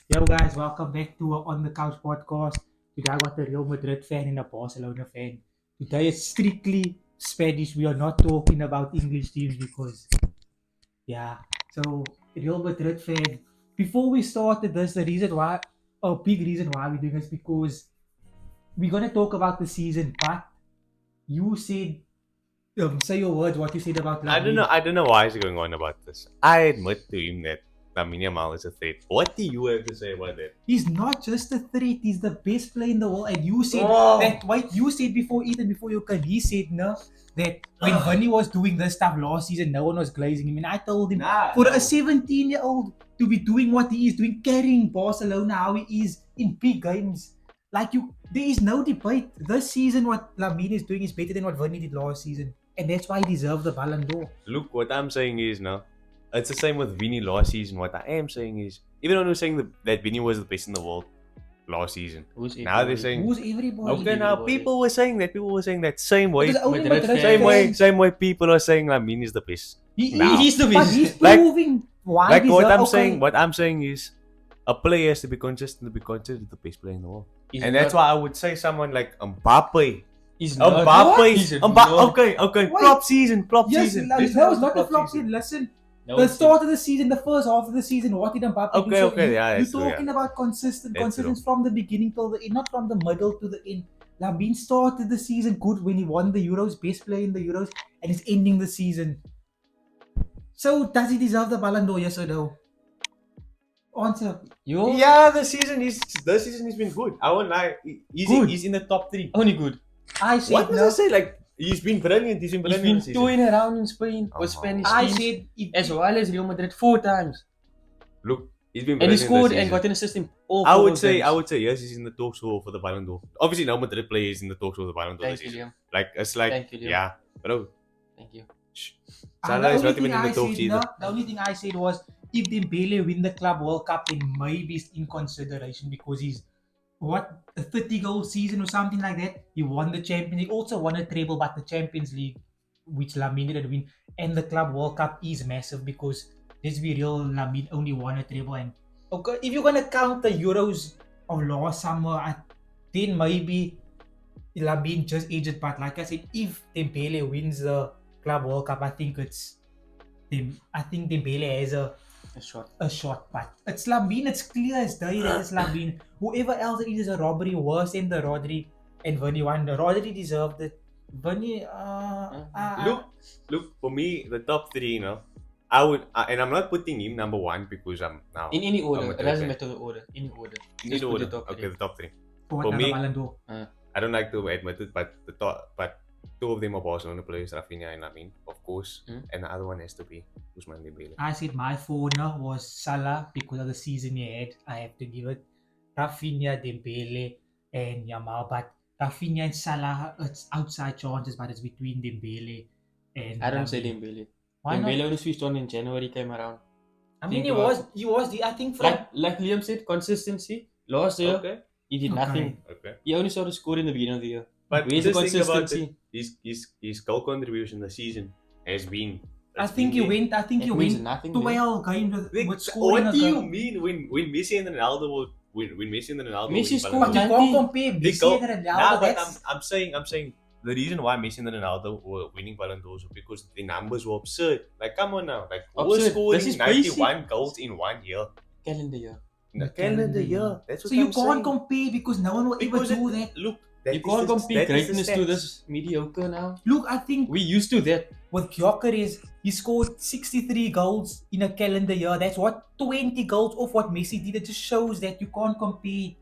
Yo guys, welcome back to On the Couch podcast. Today I got a Real Madrid fan and a Barcelona fan. Today it's strictly Spanish. We are not talking about English teams because yeah. So Real Madrid fan. Before we started this, the reason why a big reason why we're doing this because we're gonna talk about the season, but you said say your words what you said about I don't know. Lamine. I don't know why he's going on about this. I admit to him that Lamine Yamal is a threat. What do you have to say about that? He's not just a threat, he's the best player in the world. And you said Oh. that, wait, you said before you can, he said no, that when Vinny was doing this stuff last season, no one was glazing him. And I told him, for a 17-year-old to be doing what he is doing, carrying Barcelona how he is in big games, there is no debate. This season, what Lamine is doing is better than what Vinny did last season. And that's why he deserves the Ballon d'Or. Look, what I'm saying is now, it's the same with Vinny last season. What I am saying is, even though we're saying that Vinny was the best in the world last season, now they're saying, Who's everybody? okay, now people were saying that same way, Because only Madrid Madrid fans. same way people are saying Lamine is the best. Now. He's the But best. he's Like- proving why Like deserve, what I'm okay. saying, what I'm saying is, a player has to be consistent to be considered the best player in the world. He's And that's not- why I would say someone like Mbappe. He's not. He's Mbappe. not. Okay. Wait. Flop season. Yes, season. no, This no, was it's not the flop season. Listen, No, the it's- start of the season, the first half of the season, what did Mbappe do? Okay, So okay, yeah, you're that's true, talking about consistent, That's consistency from the beginning till the end, not from the middle to the end. Lamine started the season good when he won the Euros, best player in the Euros, and is ending the season. So does he deserve the Ballon d'Or? Yes or no? Answer. Yeah, this season has been good. I won't lie. Good. He's in the top 3. Only good. I said What does no. I say? Like he's been brilliant. He's been He's brilliant been this season. touring around in Spain with Oh. Spanish I teams, said if, as well as Real Madrid 4 times, Look, he's been and brilliant. he scored this and season. got an assist in all. I 4 would of say them. yes, he's in the talks for the Ballon d'Or. Obviously, no Madrid player is in the talks for the Ballon d'Or Thank this you, season. Liam. Like it's like Thank you, Liam. yeah, bro. Thank you. the Salah is only not even thing in the I talks said, either. no, the only thing I said was if Dembele win the Club World Cup, then maybe it's in consideration because he's a 30-goal season or something like that. He won the Champions League, also won a treble, but the Champions League, which Lamine didn't win, and the Club World Cup is massive because let's be real, Lamine only won a treble. And okay, if you're gonna count the Euros of last summer, then maybe Lamine just aged. But like I said, if Dembele wins the Club World Cup, I think Dembele has A shot. a shot, but it's Lamine. It's clear as day that it's Lamine. Whoever else it is a robbery worse than the Rodri and Vinny one. The Rodri deserved it. Vinny, Look, for me, the top 3, I would, and I'm not putting him number 1 because I'm now. In any order, I'm a it doesn't fan. matter the order. In order. In Just put order. the top Okay, three. the top 3. for for me- Ballon d'Or. I don't like to admit it, but but 2 of them are Barcelona players, Rafinha and Lamine, of course, and the other one has to be Ousmane Dembele. I said my foreigner was Salah because of the season he had. I have to give it Rafinha, Dembele, and Yamal. But Rafinha and Salah, it's outside chances, but it's between Dembele and. I don't say Lamine. Dembele. Why not? Dembele only switched on in January, came around. I mean, Think he was the. I think from. Like Liam said, consistency. Last year, Okay, he did Okay. nothing. okay. He only started scoring in the beginning of the year. But Where's the just think about consistency? it. His goal contribution this season has been. I think he went. I think It he means went nothing. 12 games Like, with scoring. what a do you goal. mean when Messi and Ronaldo when Messi and Ronaldo Messi win scored But Ballon you d'Or? 90. can't compare They Messi go- and Nah, Ronaldo. but That's I'm saying the reason why Messi and Ronaldo were winning Ballon d'Ors was because the numbers were absurd. Like, come on now, like who was Absurd. scoring This is 91 goals in 1 year? calendar year. In a The calendar calendar year. year. That's what so you I'm can't saying. compare because no one will Because ever do that. Look, You can't compare greatness to this mediocre now. Look, I think We used to that. with Gyökeres, he scored 63 goals in a calendar year. That's what 20 goals off what Messi did. It just shows that you can't compare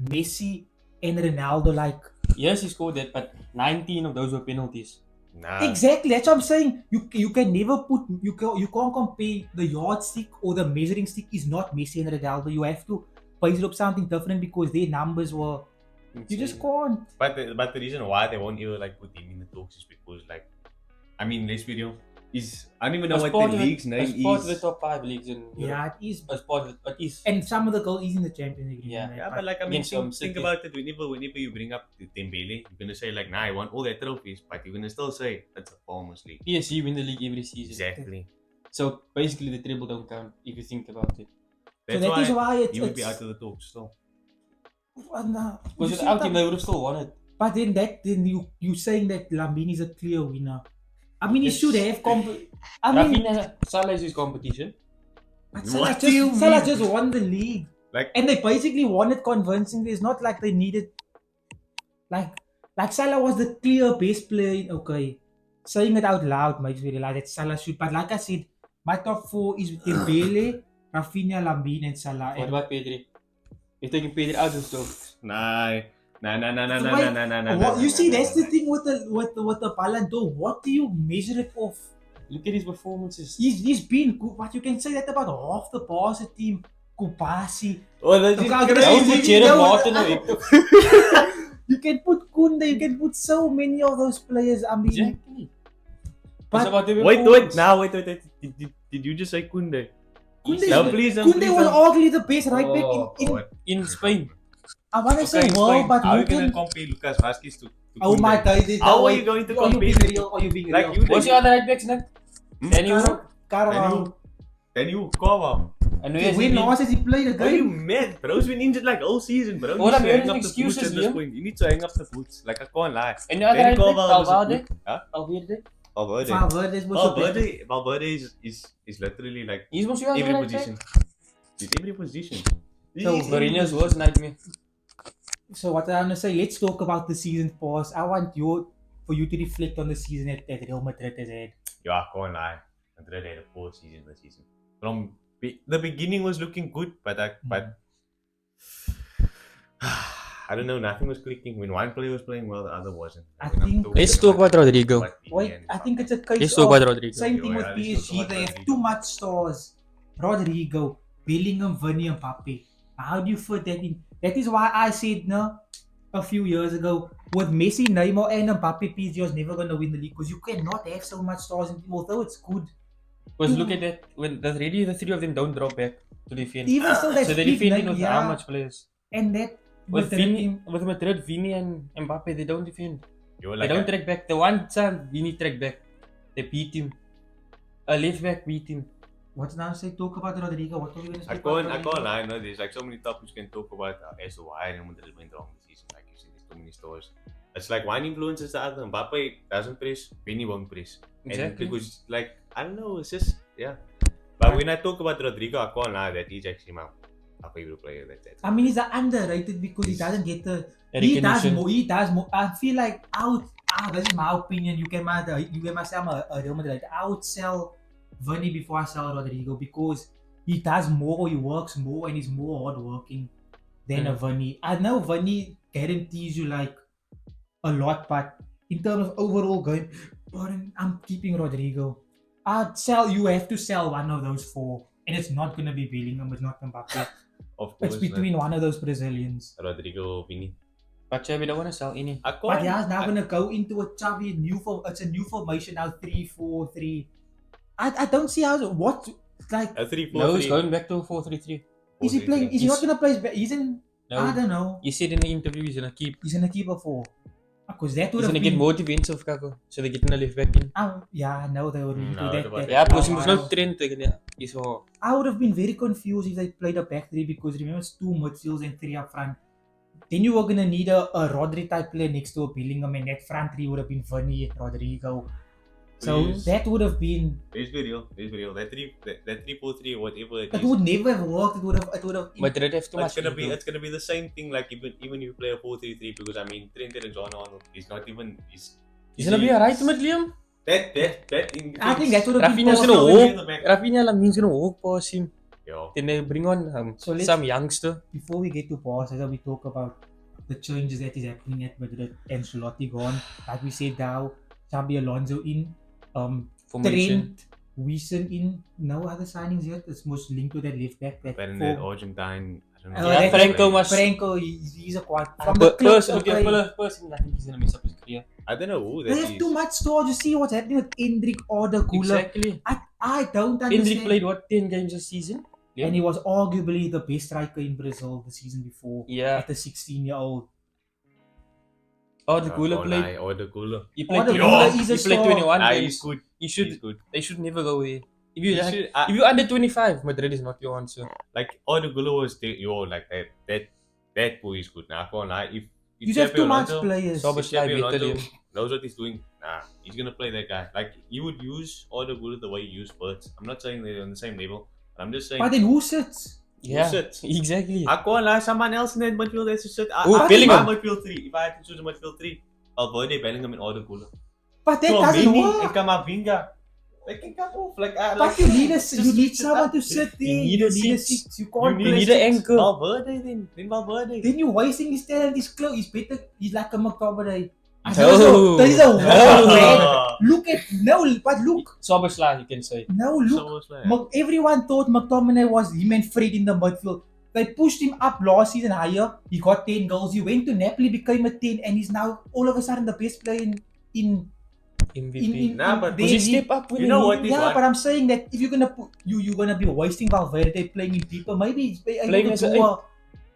Messi and Ronaldo like. Yes, he scored that, but 19 of those were penalties. Nah. Exactly, that's what I'm saying. You can never put you can't compare the yardstick or the measuring stick is not Messi and Ronaldo. You have to base it up something different because their numbers were. You just can't. But the reason why they won't ever like put him in the talks is because like, I mean, let's be real. I don't even know As what part the of league's name As part of the is. top 5 leagues in Europe. Yeah, it is. As part of it, it is. And some of the goals is in the Champions League. Yeah. Yeah, but like I mean, Against think City. about it. Whenever you bring up the Dembele, you're gonna say like, "Nah, I won all their trophies," but you're gonna still say that's a Farmers League. PSG win the league every season. Exactly. So basically, the treble don't count if you think about it. That's that is why he would be it's out of the talks still. Because without him, they would have still won it. But then you saying that Lambini is a clear winner. I mean, he It's- should have I mean, Rafinha, Salah is his competition. but What do you Salah mean? just won the league. Like, And they basically won it convincingly. It's not like they needed like Salah was the clear best player. Okay, saying it out loud makes me realize that Salah should. But like I said, my top 4 is Dembele, Rafinha, Lambini, and Salah. What And about Pedri? You're taking Pedri out of still. nah. you see, that's the thing with the Ballon d'Or. What do you measure it off? Look at his performances. He's been good, but you can say that about half the Barca team. Kubasi. Oh, that's Look just how crazy. That was with Gerard Martin or Hector. You can put Kunde, you can put so many of those players. I mean, Exactly. But- It's about the Wait. performance. Now, wait. Did you just say Kunde? Kunde, No, please don't. Kunde please was don't. arguably the best right back in God. In Spain. I want to say Okay, world, explain. but How are who you going to can? compare Lucas Vazquez to Oh Kunde? my God! How are you going to Are you being compare? real? Are you being Like real? you What's your other right backs now? Danny Carvalho. Then you Kova. And where has he When been? last has he played a Are you game? mad? Bro's been injured like all season, bro. All You I'm need to hearing hang is up the boots excuses, at this Liam. point. You need to hang up the boots. Like I can't lie. And your other Danny right back? Carvalho was a Valverde? good- Huh? Valverde? Valverde. Valverde was the best. Valverde is literally like He's most your other every right position. back? He's every position. So, He's every Mourinho's position. worst nightmare. So what I want to say, let's talk about the season past. I want for you to reflect on the season that Real Madrid has had. Yeah, I can't lie. Madrid had a poor season this season. From the beginning was looking good, but I don't know. Nothing was clicking. When one player was playing well, the other wasn't. I When I'm think- talking Let's talk about Rodrigo. Wait, I think it's a case Let's talk of about Rodrigo. same thing Yeah, with let's talk PSG. about They have Rodrigo. too much stars. Rodrigo, Bellingham, Vinny, and Mbappe. How do you fit that in? That is why I said a few years ago, with Messi, Neymar, and Mbappe, PSG was never going to win the league because you cannot have so much stars in team. Although it's good, Because look at that. When that's ready, the three of them don't drop back to defend. even still that's So they're big defending name, with yeah. how much players? And that With Madrid team, Madrid, Vini and Mbappe, they don't defend. You're They like don't track back. The one time Vini track back, they beat him. A left back beat him. what's now say? Talk about Rodrigo. What are we going to I speak about? can't Rodrigo? lie. No, there's like so many topics you can talk about as to why Real Madrid went wrong this season. Like you said, there's too many stars. It's like one influences the other. Mbappe doesn't press, Vinny won't press. And Exactly. because like I don't know, it's just yeah. But when I talk about Rodrigo, I can't lie that he's actually my favorite player. That's I mean, he's underrated because he doesn't get the. He does Recognition. more. He does more. I feel like this is my opinion. You can say I'm a Real Madrid. I would sell Vinny before I sell Rodrigo because he does more. He works more and he's more hardworking than a Vinny. I know Vinny guarantees you like a lot, but in terms of overall game, I'm keeping Rodrigo. You have to sell one of those four, and it's not gonna be Bellingham. It's not Mbappe. of It's course between one of those Brazilians. Rodrigo, Vinny. But Xavi don't want to sell any. I can't. But yeah, now going to go into a Xavi it's a new formation now, 3-4-3. I don't see how what like a 3-4-3. No, he's going back to 4-3-3. is he playing? Is he not going to play? He's in. No, I don't know. he said in the interview he's gonna keep. He's going to keep a 4 because that would He's have gonna been. get more defensive cover, so they get in the left back in. Yeah, I know they would No, do that. but- Yeah, because he was while. not trained again. So I would have been very confused if they played a back 3 because remember it's 2 midfields and 3 up front. Then you were gonna need a Rodri type player next to a Bellingham, and that front 3 would have been Vinny, Rodrigo. So Please. that would have been. Let's be real. That 3-4-3, whatever it It is. would never have worked. It would have. Madrid have too much. It's gonna be the same thing. Like even if you play a 4-3-3, because I mean Trent Alexander-Arnold is not even. He's gonna be a right mid, Liam. That. I think that would have been. Rafinha's possible. gonna walk. Rafinha Lamin's gonna walk past him. Yeah. Then they bring on So let's- some youngster. Before we get to pause, we talk about the changes that is happening at Madrid. Ancelotti gone. Like we said now, Xabi Alonso in. Formation. Trent, Wiesen in. No other signings yet. It's most linked to that left back. That But in four- that Argentine, I don't know. Yeah, that- Franco was- Franco, he's a quad. From the club, Personally, okay. I think he's gonna mess up his career. I don't know who They that have is. too much stars. You see what's happening with Endrick or the Gula. Exactly. I don't Hendrik understand. played what 10 games this season? Yeah. And he was arguably the best striker in Brazil the season before. Yeah. At the 16-year-old. Oh, the Gula played. Or the Gula. He played Or the 21. Gula is a He played star. 21 Nah, games. he's good. He should. He's good. They should never go away. If you You like, should- if you're under 25, Madrid is not your answer. like Odegaard was like that boy is good. Nah, I can't lie. If You have too much Alonso- players. Sober- if Xabi Better Alonso him. knows what he's doing, nah, he's gonna play that guy. Like he would use Odegaard the way he used Birds. I'm not saying they're on the same level, but I'm just saying. But then who sits? Yeah, sits? exactly. I can't lie. Someone else in that midfield has to sit. Who, I Bellingham? my midfield three. If I had to choose a midfield three, Valverde, Bellingham, and Odegaard. But that doesn't Tchouameni work. and Kamavinga. They can come off. Like, But you need just you need switch it someone up. to sit there. You need a six. six. You can't You play need an six. anchor. Valverde then Valverde. Then you're wasting his talent. He's close. He's better. He's like a McTominay. No. There is a No. man. Look at but look. Soberslag, you can say. Now look. So like, Everyone thought McTominay was him and Fred in the midfield. They pushed him up last season higher. He got 10 goals. He went to Napoli, became a 10, and he's now all of a sudden the best player in MVP. Nah, but Was he step up when You know he what? needed? This Yeah, one- but I'm saying that if you're gonna put you're gonna be wasting Valverde playing in people. Maybe he's able Playing to as do a- a. all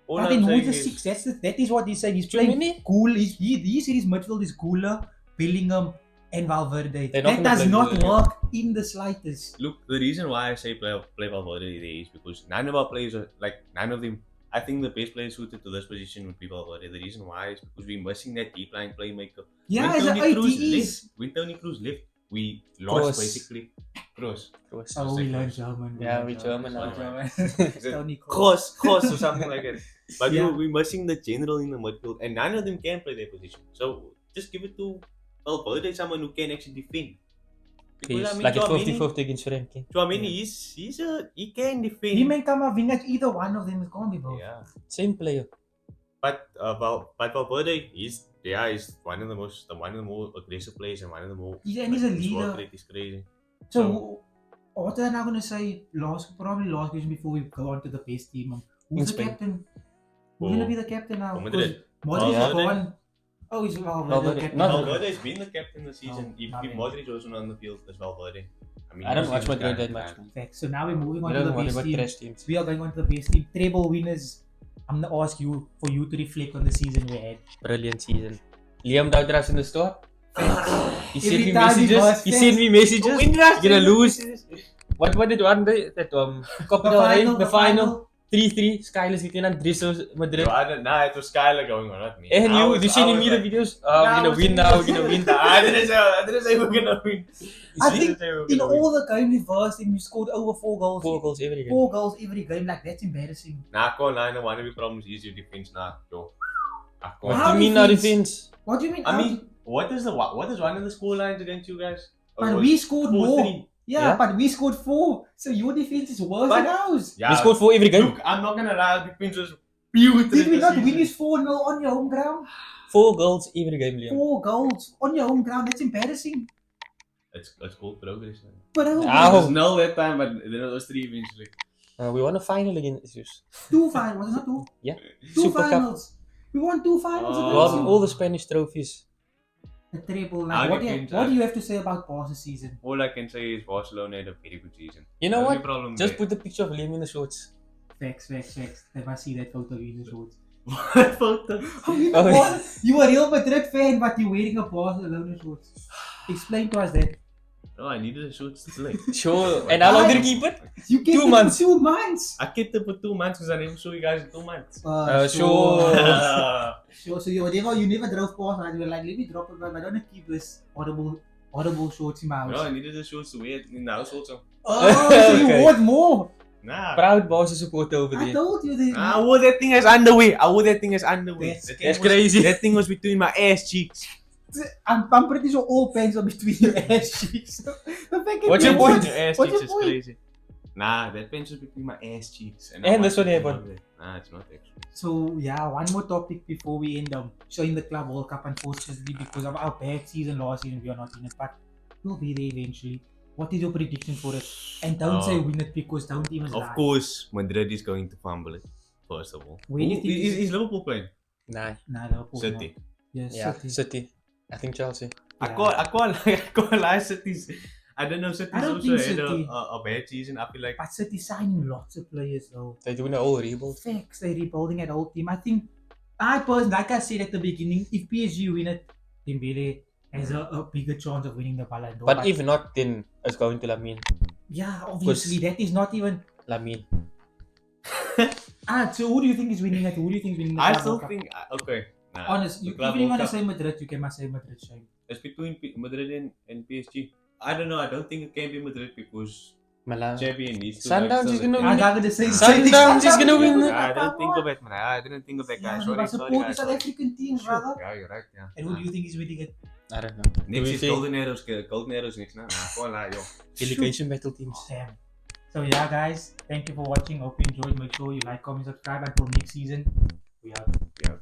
But I'm then who's saying the is, six? That is what he's saying. He's Tchouameni? playing cool. He said his midfield is cooler. Bellingham and Valverde. They're not That gonna does play not Bellingham. work in the slightest. look, the reason why I say play Valverde there is because none of our players are like none of them. I think the best player suited to this position would be Valverde. The reason why is because we're missing that deep line playmaker. Yeah, when as an Toni Kroos 80 is. left, when Toni Kroos left, we lost Kroos. basically. Kroos. Kroos. Oh, we learned German. Yeah, we German now. Toni Kroos. Kroos or something like that. But Yeah. we're missing the general in the midfield, and none of them can play their position. So just give it to Valverde, someone who can actually defend. He's like a 50-50 against Frankie. Tchouameni, he can defend. Him and Kamavinga, either one of them is gonna be both. Yeah, Same player. but Valverde, he's one of the more aggressive players and one of the more. And he's a his work leader. rate is crazy. So, what am I gonna say? Last question before we go on to the best team. Who's In the Spain. captain? Who's gonna be the captain now? For Madrid. Modric is Valverde. gone. Oh, he's Valverde. Valverde. the captain. Not- Valverde has been the captain this season. No, If nothing. Modric wasn't on the field, it's Valverde. I don't he's watch the Madrid guy. that much. Facts. So now we're moving on We to the don't worry best about team. trash teams. We are going on to the best team. Treble winners. I'm gonna ask you for you to reflect on the season we had. Brilliant season. Liam Doudras in the store. He sent Every me time he messages. was He fast. sent me messages. You're gonna lose. What did one day that Copa del Rey, the final 3-3 Skyler's getting on Driscoll's Madrid. Nah, it was Skyler going on, not me. And I you was- I sending was me the like, videos. nah, We're I gonna was win sending now. you We're gonna win. I didn't say we're gonna win. I didn't think say we're in gonna win. all the games we versed in, we scored over 4 goals. 4 goals every game. 4 goals every game. Like, that's embarrassing. Nah, I can't lie. No, one of the problems is your defense. Nah, yo. I can't. What How do you mean now defense? defense? What do you mean? I mean, what is one of the score lines against you guys? but we scored more. 4-3. Yeah, but we scored 4. So your defense is worse But- than ours. Yeah. We scored 4 every game. Look, I'm not gonna lie. Defense was putrid Did we this not season. win this 4-0 on your home ground? 4 goals every game, Liam. 4 goals on your home ground. That's embarrassing. It's called progress. Man. But It Ow. was 0 that time, but then it was 3 eventually. We won a final against Jesus. 2 finals, not 2. Yeah. 2 Super Cup. finals. We won 2 finals Oh. We against won you. all the Spanish trophies. The treble. How Like, what defense, do you have to say about Barca's season? All I can say is Barcelona had a very good season. You know The only what? problem Just there- put the picture of Liam in the shorts. Facts. They must see that photo in the shorts. What photo? Oh, You a Real Madrid fan, but you're wearing a Barcelona shorts. Explain to us that. Oh, I needed a shorts to play. Sure. And how long did he keep it? You kept 2 it for months. 2 months. I kept it for 2 months because I never saw you guys in 2 months. Sure. Sure. So you never drove past and you were like, let me drop it, but I don't want to keep this audible shorts in my house. No, I needed the shorts to wear in the house also. Oh, so you Okay. want more? Nah. Proud Barca supporter over I there. told you that. I wore that thing as underwear. That's That thing That's was- crazy. That thing was between my ass cheeks. I'm pretty sure all pants are between your ass cheeks. The fact that What's you your want- point? Your ass What's cheeks your is point? crazy. Nah, that pants was between my ass cheeks. And I this want one it to happened. be there. Nah, it's not actually. So yeah, one more topic before we end up showing the Club World Cup. Unfortunately, because of our bad season last season, we are not in it, but we'll be there eventually. What is your prediction for it? And don't say win it because don't even lie. Of course, Madrid is going to fumble it. First of all, When you think is Liverpool playing? Nah. Nah, Liverpool City. not. Yes, Yeah. City. City. I think Chelsea. I Yeah. can't lie. City's. I don't know. City's I don't also think had City- a bad season. I feel like But City signing lots of players though. They're doing a whole rebuild. Facts, they're rebuilding that whole team. I think, like I said at the beginning, if PSG win it, Dembele has a bigger chance of winning the Ballon d'Or. But if not, then it's going to Lamine. Yeah, obviously that is not even. Lamine. So who do you think is winning it? Who do you think is winning the I Club still World Cup? think okay. Nah, Honest, the you, Club even if you World want to Cup say Madrid, you can say Madrid. Shame. is between Madrid and PSG. I don't know. I don't think it can be Madrid because Malah. champion needs to Sundowns like, is gonna I'm win it. not gonna say Sundowns is gonna win it. I didn't think of it, man. I didn't think of that guy. Yeah, Sorry, but sorry, support the guys. South Sorry. African team, brother. Yeah, you're right. Yeah. And who do you think is winning it? I don't know. Next is say Golden Arrows. Golden Arrows next, nah. Go on, yo. Delegation battle teams. Damn. So yeah, guys, thank you for watching. Hope you enjoyed. Make sure you like, comment, subscribe. Until next season, we out. Yeah.